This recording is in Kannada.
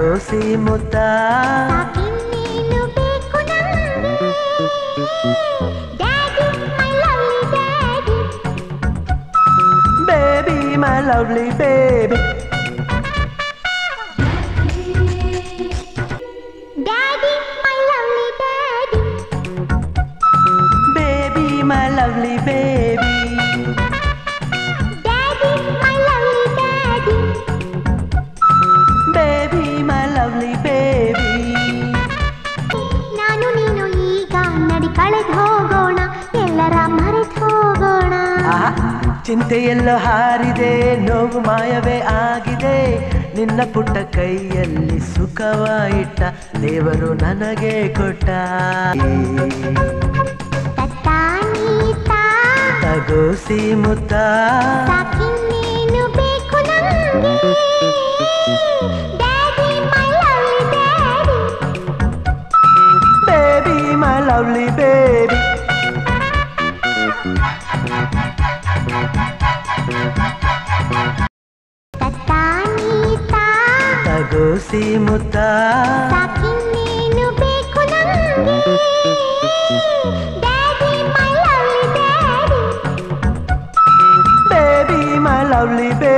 ತಗೋಸಿ ಮುತ್ತ ಸಾಕಿನ್ನೇನು ಬೇಕು ನಂಗೆ daddy my lovely daddy baby my lovely baby daddy my lovely daddy baby my lovely baby daddy my lovely daddy baby my lovely baby ನಾನು ನೀನು ಈಗ ನಡಿ ಕಳೆದು ಹೋಗೋಣ ಎಲ್ಲರ ಮರೆತು ಹೋಗೋಣ ಚಿಂತೆಯೆಲ್ಲೋ ಹಾರಿದೆ ನೋವು ಮಾಯವೇ ಆಗಿದೆ ನಿನ್ನ ಪುಟ್ಟ ಕೈಯಲ್ಲಿ ಸುಖವ ಇಟ್ಟ ದೇವರು ನನಗೆ ಕೊಟ್ಟ ತತ್ತಾನೀತಾ ತಗೋಸಿ ಮುತ್ತ ಸಾಕಿನ್ನೇನು ಬೇಕು ನಂಗೆ daddy my lovely daddy baby my lovely baby ತತ್ತಾನೀತಾ ತಗೋಸಿ ಮುತ್ತ ಸಾಕಿನ್ನೇನು ಬೇಕು ನಂಗೆ daddy my lovely daddy baby my lovely baby